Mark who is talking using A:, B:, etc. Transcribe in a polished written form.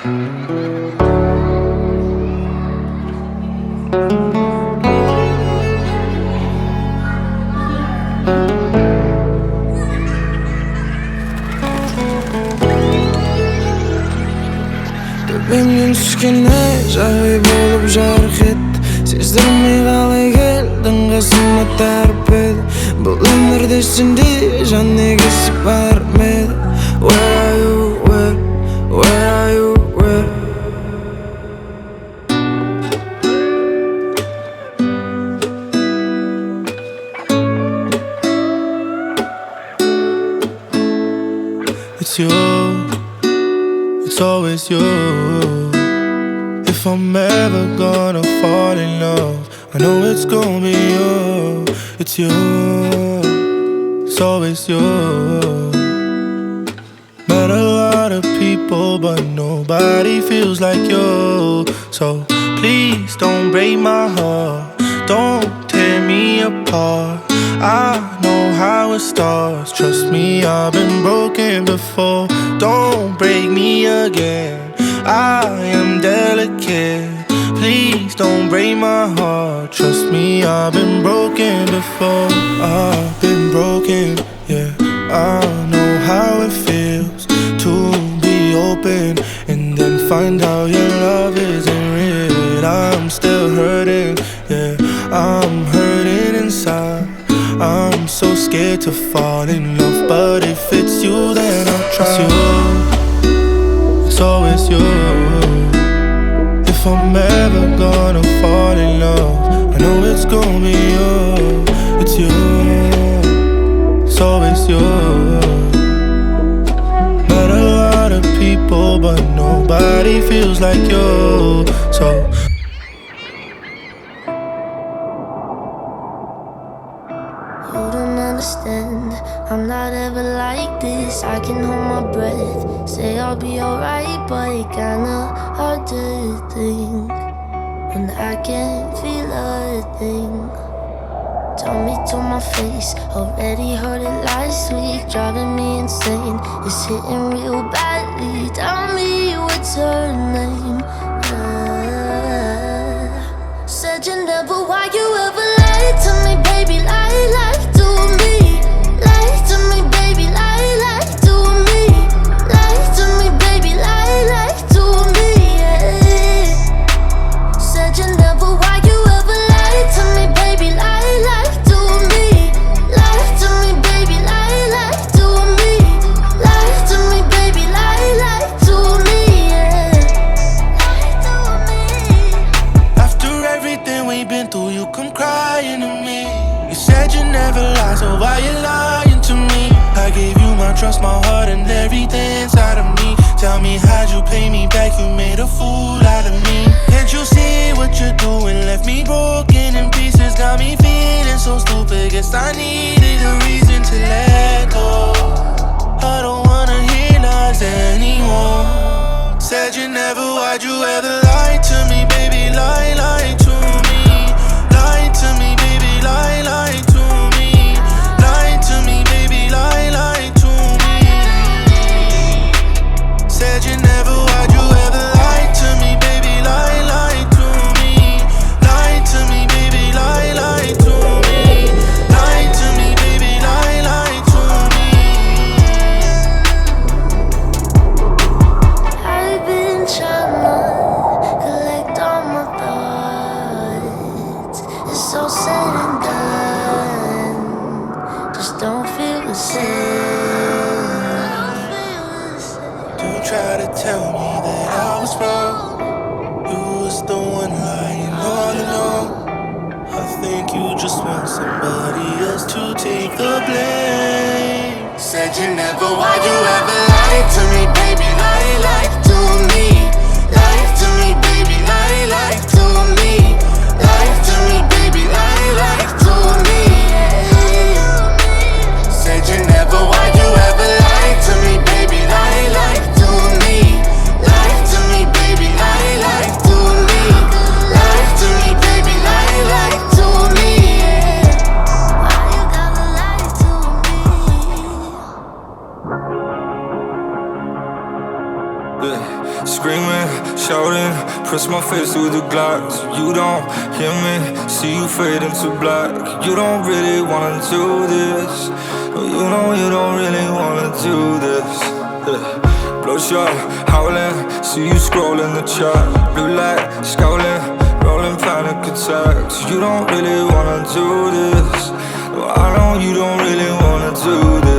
A: Төбемнен түскені жай болып жарқ етті. Сездірмей қалай келдің қасыма тәріп еді. Бұл өмірде сенде жан негізі бар ма еді? Where are you, where are you, where?
B: It's you, it's always you. If I'm ever gonna fall in love, I know it's gonna be you. It's you, it's always you. Met a lot of people, but nobody feels like you. So please don't break my heart, don't tear me apart. I know how it starts, trust me, I've been broken before. Don't break me again, I am delicate. Please don't break my heart, trust me, I've been broken before. I've been broken, yeah. I know how it feels to be open and then find out your love isn't real. I'm still hurting, yeah, I'm hurting inside. I'm so scared to fall in love, but if it's you, then I'll trust you. It's always you. If I'm ever gonna fall in love, I know it's gonna be you. It's you, it's always you. Met a lot of people, but nobody feels like you. So
C: understand, I'm not ever like this. I can hold my breath, say I'll be alright, but it kinda hard to think when I can't feel a thing. Tell me to my face, already heard it last week, driving me insane. It's hitting real badly. Tell me what's her name. Said you never, why you ever lied to me, baby, lie to me. Lie to me, baby, lie to me. Lie to me, baby, lie to me, yeah. Said you never, why you ever lied to me, baby, lie to me. Lie to me, baby, lie to me. Lie to me, baby, lie to me, yeah. Lie to me.
B: after everything we've been through, you come crying to me. You said you never lie, so why you lying to me? I gave you my trust, my heart, and everything inside of me. Tell me, how'd you pay me back? You made a fool out of me. Can't you see what you're doing? Left me broken in pieces, got me feeling so stupid. Guess I needed a reason to let go. I don't wanna hear lies anymore. Said you never, why'd you ever lie to me, baby? Lie to me. Lie to me, baby, lie to me. Lie to me, baby, lie to me. Said you never, why'd you ever lie to me, baby? Lie to me. Lie to me, baby, lie to me. Lie to me, baby, lie to me.
C: I've been trying to collect all my thoughts. It's so said and done, just don't feel the same.
B: Don't try to tell me that I was wrong. You was the one lying all along. I think you just want somebody else to take the blame. Said you never, why'd you ever lie to me, baby? Lie to me. Lie to me, baby, lie to me. Lie to me, baby, lie to me, yeah. Said you never, why'd you ever lie to me, baby? Lie to me. Lie to me, baby, lie to me. Lie to me, baby, lie to me, yeah.
C: Why you gotta lie to me?
D: Screaming, shouting, press my face through the glass. You don't hear me, see you fade into black. You don't really wanna do this. No, you know you don't really wanna do this. Bloodshot, howling, see you scrolling the chat. Blue light, scowling, rolling panic attacks. You don't really wanna do this. No, I know you don't really wanna do this.